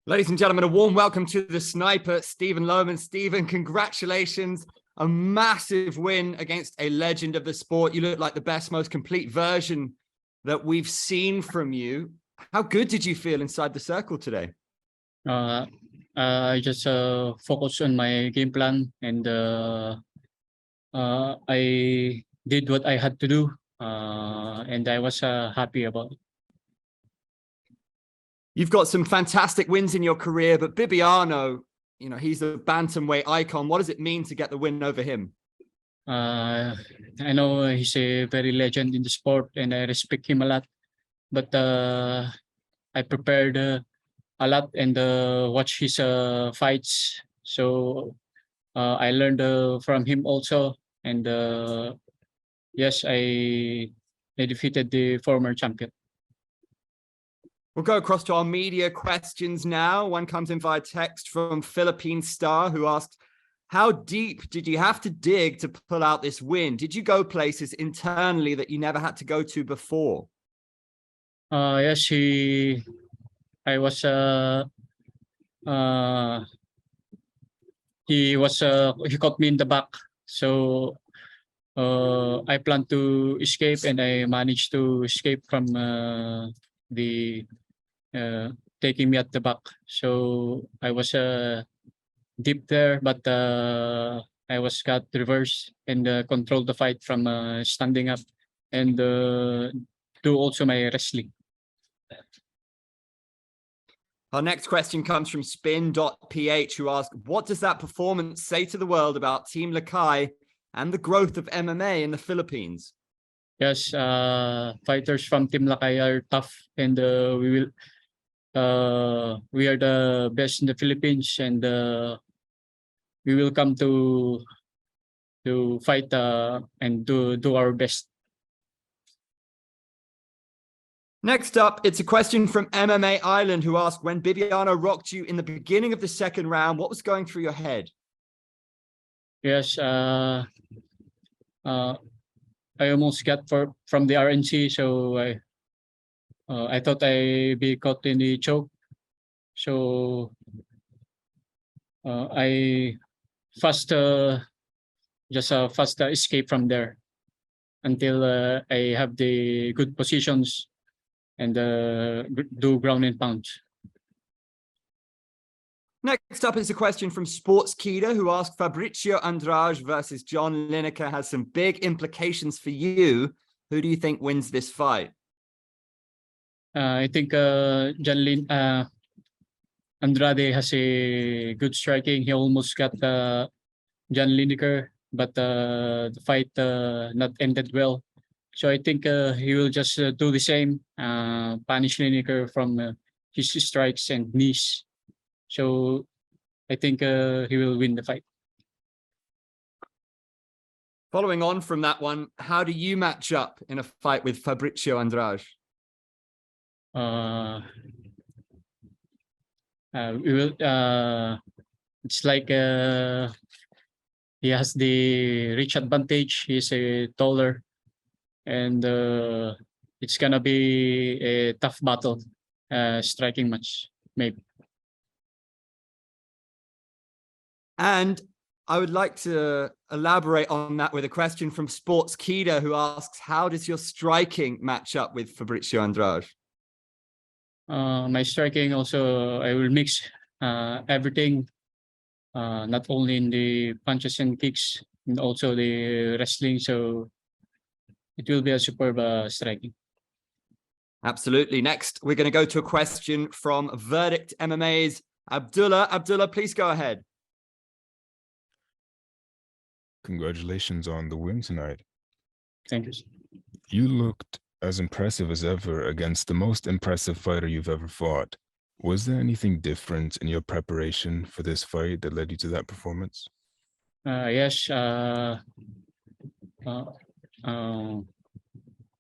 Ladies and gentlemen, a warm welcome to the sniper, Stephen Loman. Stephen, congratulations. A massive win against a legend of the sport. You look like the best, most complete version that we've seen from you. How good did you feel inside the circle today? I just focused on my game plan and I did what I had to do and I was happy about it. You've got some fantastic wins in your career, but Bibiano, he's a bantamweight icon. What does it mean to get the win over him? I know he's a very legend in the sport and I respect him a lot, but I prepared a lot and watch his fights. So I learned from him also. And yes, I defeated the former champion. We'll go across to our media questions now. One comes in via text from Philippine Star, who asked, how deep did you have to dig to pull out this win? Did you go places internally that you never had to go to before? Yes, he caught me in the back. So I planned to escape and I managed to escape from the taking me at the back. So I was deep there, but I was got reverse and controlled the fight from standing up and do also my wrestling. Our next question comes from spin.ph, who asked, what does that performance say to the world about Team Lakay and the growth of MMA in the Philippines? Yes, fighters from Team Lakay are tough and we are the best in the Philippines and we will come to fight and do our best. Next up, it's a question from MMA Island, who asked, when Bibiano rocked you in the beginning of the second round, what was going through your head? Yes, I almost got from the RNC, so I thought I'd be caught in the choke. So I fast escape from there until I have the good positions and do ground and pound. Next up is a question from Sportskida, who asked, Fabrizio Andrade versus John Lineker has some big implications for you. Who do you think wins this fight? I think Andrade has a good striking. He almost got John Lineker, but the fight not ended well. So I think he will just do the same, punish Lineker from his strikes and knees. So I think he will win the fight. Following on from that one, how do you match up in a fight with Fabrizio Andrade? We will. It's like he has the reach advantage. He's a taller, and it's gonna be a tough battle, striking match, maybe. And I would like to elaborate on that with a question from Sportskida, who asks, how does your striking match up with Fabrizio Andrade? My striking also, I will mix everything, not only in the punches and kicks, and also the wrestling. So it will be a superb striking. Absolutely. Next, we're going to go to a question from Verdict MMA's Abdullah. Abdullah, please go ahead. Congratulations on the win tonight. Thank you. You looked as impressive as ever against the most impressive fighter you've ever fought. Was there anything different in your preparation for this fight that led you to that performance? Yes.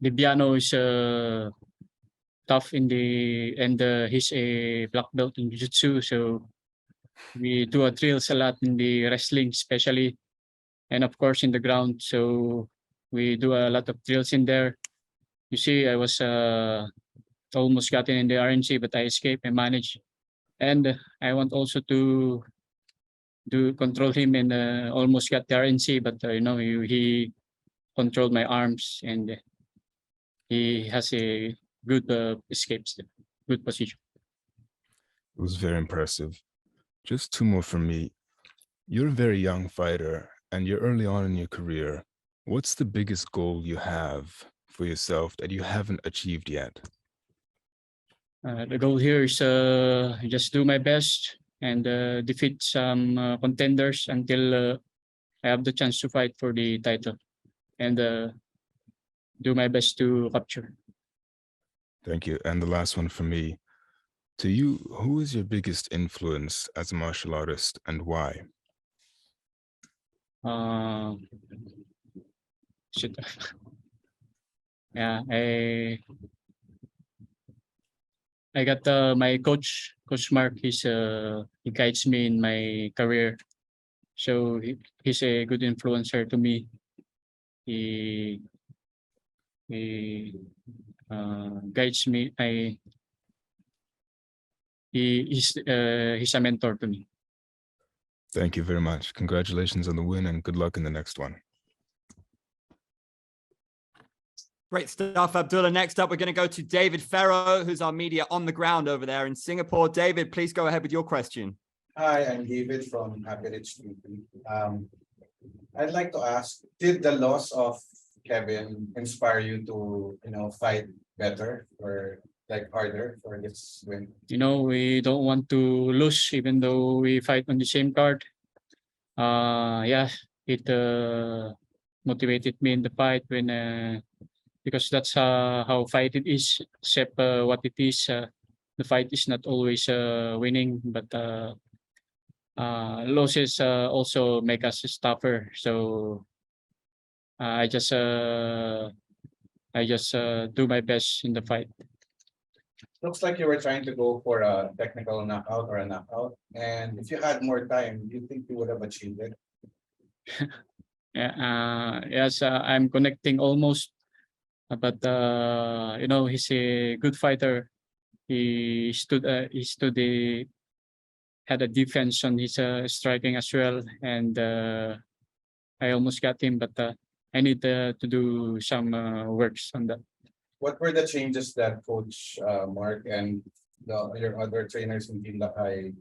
Bibiano is tough in the and he's a black belt in jiu-jitsu, so we do drills a lot in the wrestling, especially, and of course in the ground. So we do a lot of drills in there. You see, I was almost gotten in the RNC, but I escaped and managed And I want also to control him and almost got the RNC, but he controlled my arms and he has a good escapes, good position. It was very impressive. Just two more from me. You're a very young fighter and you're early on in your career. What's the biggest goal you have for yourself that you haven't achieved yet? The goal here is just do my best and defeat some contenders until I have the chance to fight for the title and do my best to capture. Thank you. And the last one for me. To you, who is your biggest influence as a martial artist and why? Shit. Yeah, I got my Coach Mark. He guides me in my career, so he's a good influencer to me. He guides me. He's a mentor to me. Thank you very much. Congratulations on the win and good luck in the next one. Great stuff, Abdullah. Next up, we're going to go to David Ferro, who's our media on the ground over there in Singapore. David, please go ahead with your question. Hi, I'm David from Happy Rich TV. I'd like to ask, did the loss of Kevin inspire you to, fight better or like harder for this win? We don't want to lose even though we fight on the same card. Yeah, it motivated me in the fight when because that's how fight it is, except what it is. The fight is not always winning, but losses also make us tougher. So I just do my best in the fight. Looks like you were trying to go for a technical knockout or a knockout. And if you had more time, do you think you would have achieved it? Yeah, yes, I'm connecting almost, but he's a good fighter. He had a defense on his striking as well, and I almost got him, but I need to do some works on that. What were the changes that Coach Mark and your other trainers in Team Lakay,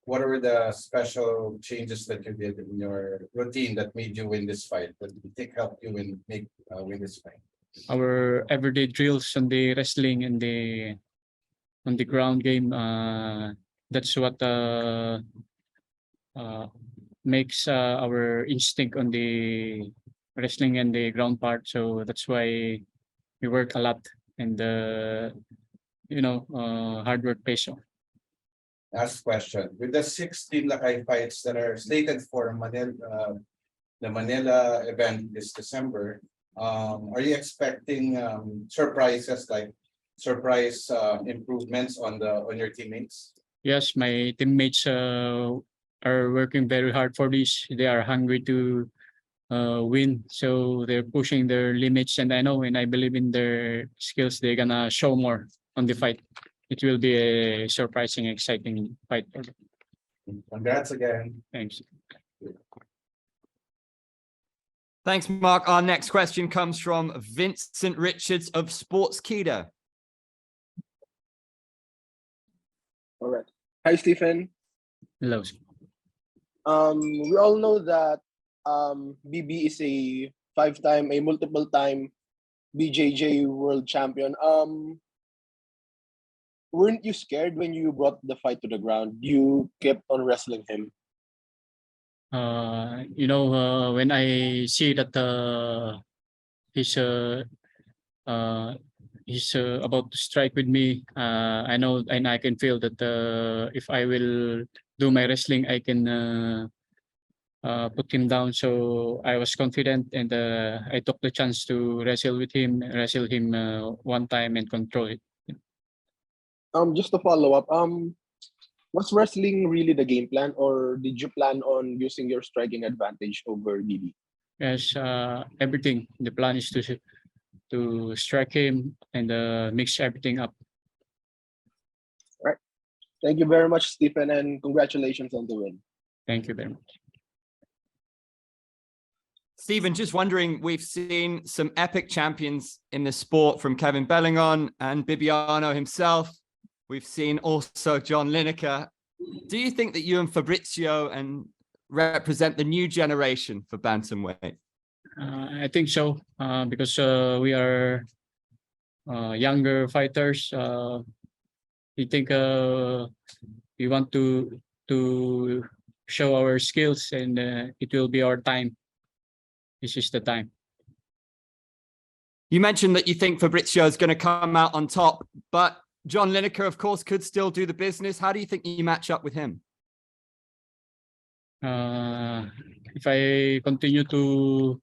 what were the special changes that you did in your routine that made you win this fight, that you think helped you win this fight? Our everyday drills on the wrestling and on the ground game, that's what makes our instinct on the wrestling and the ground part. So that's why we work a lot and hard work pays off. Last question. With the 16 Lakay fights that are slated for the Manila event this December, are you expecting surprises, like surprise improvements on your teammates? Yes, my teammates are working very hard for this. They are hungry to win, so they're pushing their limits. And I know, and I believe in their skills, they're gonna show more on the fight. It will be a surprising, exciting fight. Congrats again. Thanks. Thanks, Mark. Our next question comes from Vincent Richards of Sportskeeda. All right. Hi, Stephen. Hello. We all know that BB is a multiple time BJJ world champion. Weren't you scared when you brought the fight to the ground? You kept on wrestling him. When I see that he's about to strike with me, I know and I can feel that if I will do my wrestling, I can put him down. So I was confident and I took the chance to wrestle him one time and control it. Just to follow up, was wrestling really the game plan, or did you plan on using your striking advantage over BB? Yes, everything. The plan is to strike him and mix everything up. Right. Thank you very much, Stephen, and congratulations on the win. Thank you very much. Stephen, just wondering, we've seen some epic champions in the sport from Kevin Bellingon and Bibiano himself. We've seen also John Lineker. Do you think that you and Fabrizio represent the new generation for bantamweight? I think so, because we are younger fighters. I think we want to show our skills, and it will be our time. This is the time. You mentioned that you think Fabrizio is going to come out on top, but John Lineker, of course, could still do the business. How do you think you match up with him? If I continue to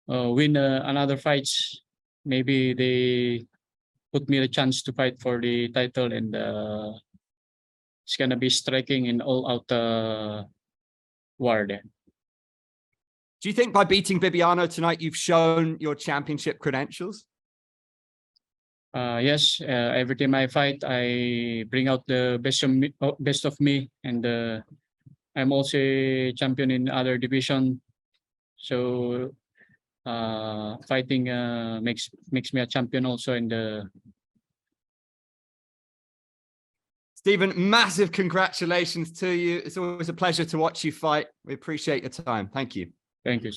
win another fights, maybe they put me the chance to fight for the title, and it's gonna be striking in all-out war there. Do you think by beating Bibiano tonight, you've shown your championship credentials? Yes, every time I fight, I bring out the best of me, and I'm also a champion in other division. So fighting makes me a champion also in the. Stephen, massive congratulations to you. It's always a pleasure to watch you fight. We appreciate your time. Thank you. Thank you.